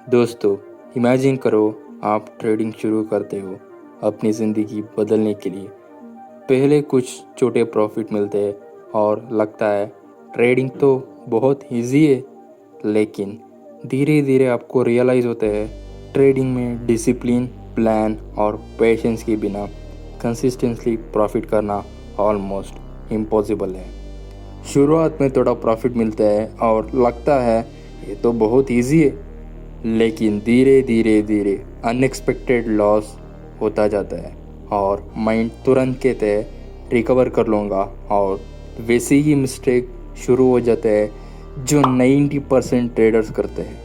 दोस्तों, इमेजिन करो आप ट्रेडिंग शुरू करते हो अपनी ज़िंदगी बदलने के लिए। पहले कुछ छोटे प्रॉफिट मिलते हैं और लगता है ट्रेडिंग तो बहुत इजी है, लेकिन धीरे धीरे आपको रियलाइज़ होता है ट्रेडिंग में डिसिप्लिन, प्लान और पेशेंस के बिना कंसिस्टेंटली प्रॉफिट करना ऑलमोस्ट इम्पॉसिबल है। शुरुआत में थोड़ा प्रॉफिट मिलता है और लगता है ये तो बहुत इजी है, लेकिन धीरे धीरे धीरे अनएक्सपेक्टेड लॉस होता जाता है और माइंड तुरंत कहते हैं रिकवर कर लूँगा, और वैसे ही मिस्टेक शुरू हो जाते हैं जो 90% ट्रेडर्स करते हैं।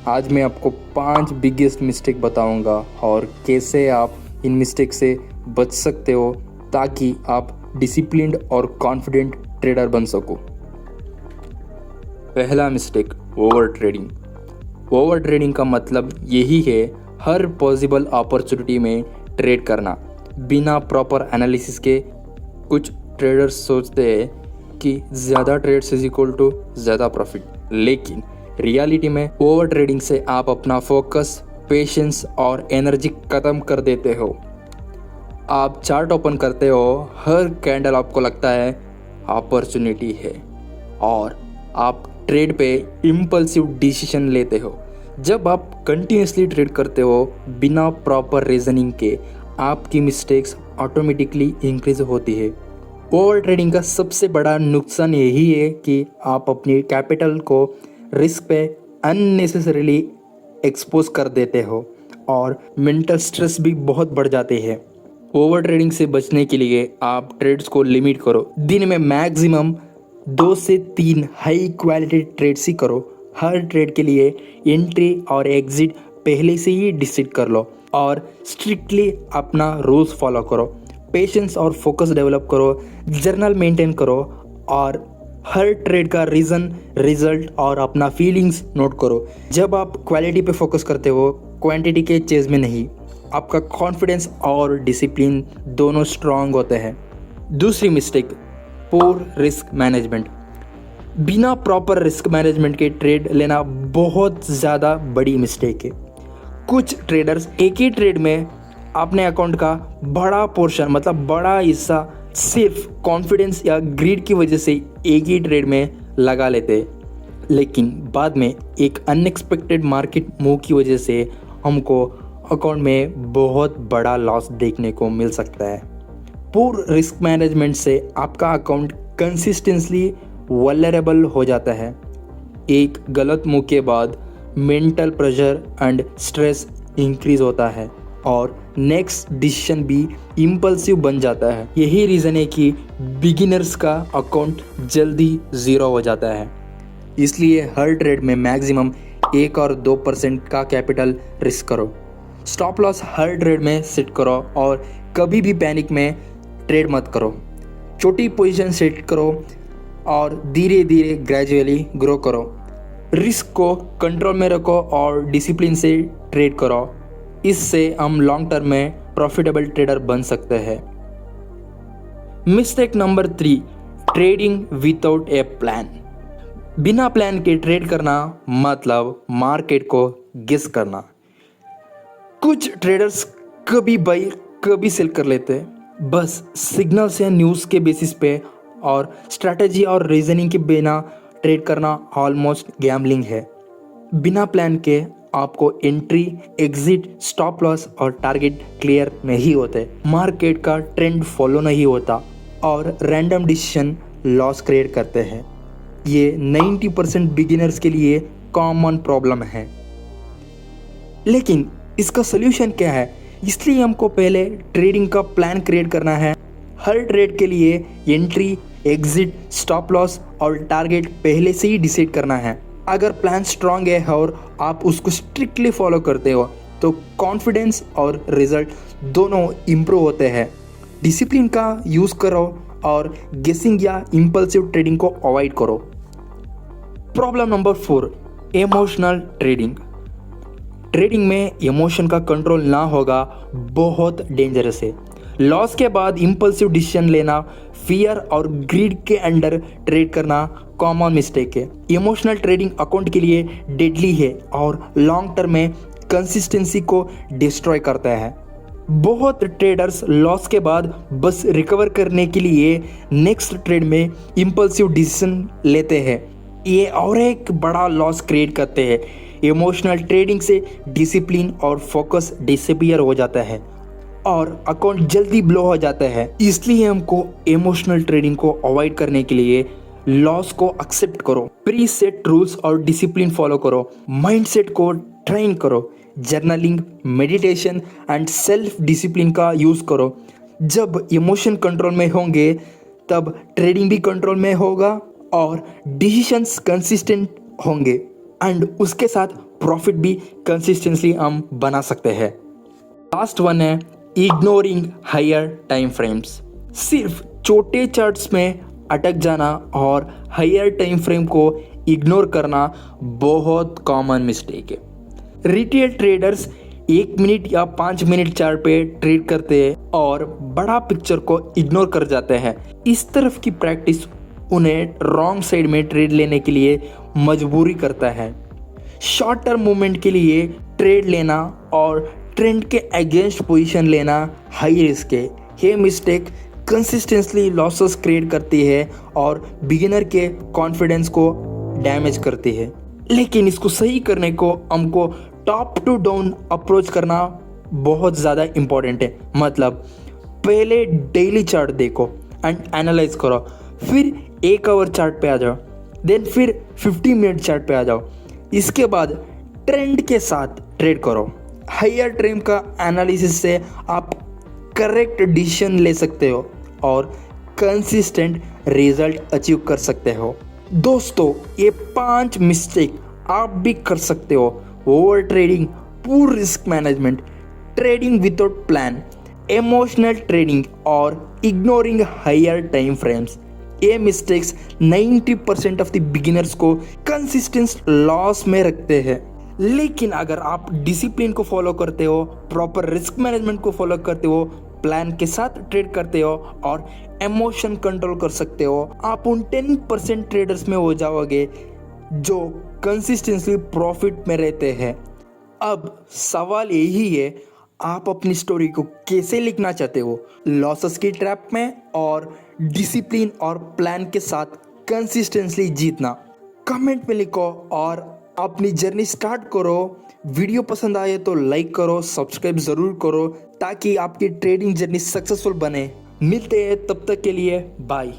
आज मैं आपको 5 बिगेस्ट मिस्टेक बताऊंगा और कैसे आप इन मिस्टेक से बच सकते हो ताकि आप डिसिप्लिन्ड और कॉन्फिडेंट ट्रेडर बन सको। पहला mistake, over trading. Over trading का मतलब यही है हर पॉसिबल अपॉर्चुनिटी में ट्रेड करना बिना प्रॉपर एनालिसिस के। कुछ ट्रेडर्स सोचते हैं कि ज़्यादा ट्रेड्स इज इक्वल टू ज़्यादा प्रॉफिट, लेकिन रियलिटी में ओवर ट्रेडिंग से आप अपना फोकस, पेशेंस और एनर्जी ख़त्म कर देते हो। आप चार्ट ओपन करते हो, हर कैंडल आपको लगता है अपॉर्चुनिटी है और आप ट्रेड पे इम्पल्सिव डिसीजन लेते हो। जब आप कंटिन्यूसली ट्रेड करते हो बिना प्रॉपर रीजनिंग के, आपकी मिस्टेक्स ऑटोमेटिकली इंक्रीज होती है। ओवर ट्रेडिंग का सबसे बड़ा नुकसान यही है कि आप अपनी कैपिटल को रिस्क पे अननेसेसरीली एक्सपोज कर देते हो और मेंटल स्ट्रेस भी बहुत बढ़ जाते हैं। ओवर ट्रेडिंग से बचने के लिए आप ट्रेड्स को लिमिट करो। दिन में मैक्सिमम 2 से 3 हाई क्वालिटी ट्रेड्स ही करो। हर ट्रेड के लिए एंट्री और एग्जिट पहले से ही डिसाइड कर लो और स्ट्रिक्टली अपना रूल्स फॉलो करो। पेशेंस और फोकस डेवलप करो, जर्नल मेंटेन करो और हर ट्रेड का रीज़न, रिजल्ट और अपना फीलिंग्स नोट करो। जब आप क्वालिटी पे फोकस करते हो, क्वांटिटी के चेज में नहीं, आपका कॉन्फिडेंस और डिसिप्लिन दोनों स्ट्रांग होते हैं। दूसरी मिस्टेक, पोर रिस्क मैनेजमेंट। बिना प्रॉपर रिस्क मैनेजमेंट के ट्रेड लेना बहुत ज़्यादा बड़ी मिस्टेक है। कुछ ट्रेडर्स एक ही ट्रेड में अपने अकाउंट का बड़ा पोर्शन, मतलब बड़ा हिस्सा, सिर्फ कॉन्फिडेंस या ग्रीड की वजह से एक ही ट्रेड में लगा लेते, लेकिन बाद में एक अनएक्सपेक्टेड मार्केट मूव की वजह से हमको अकाउंट में बहुत बड़ा लॉस देखने को मिल सकता है। पुअर रिस्क मैनेजमेंट से आपका अकाउंट कंसिस्टेंटली वल्नरेबल हो जाता है। एक गलत मूव के बाद mental pressure and stress increase होता है और नेक्स्ट डिसीजन भी इम्पल्सिव बन जाता है। यही रीज़न है कि बिगिनर्स का अकाउंट जल्दी ज़ीरो हो जाता है। इसलिए हर ट्रेड में मैक्सिमम 1 और 2% का कैपिटल रिस्क करो। स्टॉप लॉस हर ट्रेड में सेट करो और कभी भी पैनिक में ट्रेड मत करो। छोटी पोजीशन सेट करो और धीरे धीरे ग्रेजुअली ग्रो करो। रिस्क को कंट्रोल में रखो और डिसिप्लिन से ट्रेड करो। इससे हम लॉन्ग टर्म में प्रॉफिटेबल ट्रेडर बन सकते हैं। मिस्टेक नंबर 3, ट्रेडिंग विदाउट ए प्लान। बिना प्लान के ट्रेड करना मतलब मार्केट को गेस करना। कुछ ट्रेडर्स कभी बाई कभी सेल कर लेते हैं, बस सिग्नल्स या न्यूज़ के बेसिस पे, और स्ट्रैटेजी और रीजनिंग के बिना ट्रेड करना ऑलमोस्ट गैम्बलिंग है। बिना प्लान के आपको एंट्री, एग्जिट, स्टॉप लॉस और टारगेट क्लियर नहीं होते, मार्केट का ट्रेंड फॉलो नहीं होता और रैंडम डिसीजन लॉस क्रिएट करते हैं। ये 90% बिगिनर्स के लिए कॉमन प्रॉब्लम है। लेकिन इसका सोल्यूशन क्या है? इसलिए हमको पहले ट्रेडिंग का प्लान क्रिएट करना है। हर ट्रेड के लिए एंट्री, एग्जिट, स्टॉप लॉस और टारगेट पहले से ही डिसाइड करना है। अगर प्लान स्ट्रांग है और आप उसको स्ट्रिक्टली फॉलो करते हो तो कॉन्फिडेंस और रिजल्ट दोनों इम्प्रूव होते हैं। डिसिप्लिन का यूज़ करो और गेसिंग या इम्पल्सिव ट्रेडिंग को अवॉइड करो। Problem number 4, emotional trading. Trading में इमोशन का कंट्रोल ना होगा बहुत डेंजरस है। लॉस के बाद इम्पल्सिव डिसीजन लेना, फियर और ग्रीड के अंडर ट्रेड करना कॉमन मिस्टेक है। इमोशनल ट्रेडिंग अकाउंट के लिए डेडली है और लॉन्ग टर्म में कंसिस्टेंसी को डिस्ट्रॉय करता है। बहुत ट्रेडर्स लॉस के बाद बस रिकवर करने के लिए नेक्स्ट ट्रेड में इम्पल्सिव डिसीजन लेते हैं। ये और एक बड़ा लॉस क्रिएट करते हैं। इमोशनल ट्रेडिंग से डिसिप्लिन और फोकस डिसअपीयर हो जाता है और अकाउंट जल्दी ब्लो हो जाता है। इसलिए हमको इमोशनल ट्रेडिंग को अवॉइड करने के लिए लॉस को एक्सेप्ट करो, प्री सेट रूल्स और डिसिप्लिन फॉलो करो, माइंडसेट को ट्रेन करो, journaling, meditation and self discipline का यूज़ करो। जब इमोशन कंट्रोल में होंगे तब ट्रेडिंग भी कंट्रोल में होगा और डिसीजंस कंसिस्टेंट होंगे एंड उसके साथ प्रॉफिट भी कंसिस्टेंटली हम बना सकते हैं। लास्ट वन है इग्नोरिंग हायर टाइम फ्रेम्स। सिर्फ छोटे चार्ट्स में अटक जाना और हायर टाइम फ्रेम को इग्नोर करना बहुत कॉमन मिस्टेक है। रिटेल ट्रेडर्स 1 मिनट या 5 मिनट चार्ट पे ट्रेड करते हैं और बड़ा पिक्चर को इग्नोर कर जाते हैं। इस तरफ की प्रैक्टिस उन्हें रॉन्ग साइड में ट्रेड लेने के लिए मजबूरी करता है। शॉर्ट टर्म मूवमेंट के लिए ट्रेड लेना और ट्रेंड के अगेंस्ट पोजीशन लेना हाई रिस्क है। ये मिस्टेक कंसिस्टेंटली लॉसेस क्रिएट करती है और बिगिनर के कॉन्फिडेंस को डैमेज करती है। लेकिन इसको सही करने को हमको टॉप टू डाउन अप्रोच करना बहुत ज़्यादा इम्पोर्टेंट है। मतलब पहले डेली चार्ट देखो एंड एनालाइज करो, फिर 1 आवर चार्ट पे आ जाओ, देन फिर 50 मिनट चार्ट पे आ जाओ। इसके बाद ट्रेंड के साथ ट्रेड करो। हायर ट्रेंड का एनालिसिस से आप करेक्ट डिसीजन ले सकते हो और कंसिस्टेंट रिजल्ट अचीव कर सकते हो। दोस्तों, ये 5 मिस्टेक आप भी कर सकते हो। Over trading, poor risk management, trading without plan, emotional trading और इग्नोरिंग हायर टाइम फ्रेम्स। ये मिस्टेक्स 90% ऑफ द बिगिनर्स को कंसिस्टेंट लॉस में रखते हैं। लेकिन अगर आप डिसिप्लिन को फॉलो करते हो, प्रॉपर रिस्क मैनेजमेंट को फॉलो करते हो, प्लान के साथ ट्रेड करते हो और इमोशन कंट्रोल कर सकते हो, आप उन 10% ट्रेडर्स में हो जाओगे जो कंसिस्टेंटली प्रॉफिट में रहते हैं। अब सवाल यही है, आप अपनी स्टोरी को कैसे लिखना चाहते हो? लॉसेस की ट्रैप में और डिसिप्लिन और प्लान के साथ कंसिस्टेंटली जीतना? कमेंट में लिखो और अपनी जर्नी स्टार्ट करो। वीडियो पसंद आए तो लाइक करो, सब्सक्राइब ज़रूर करो ताकि आपकी ट्रेडिंग जर्नी सक्सेसफुल बने। मिलते हैं, तब तक के लिए बाय।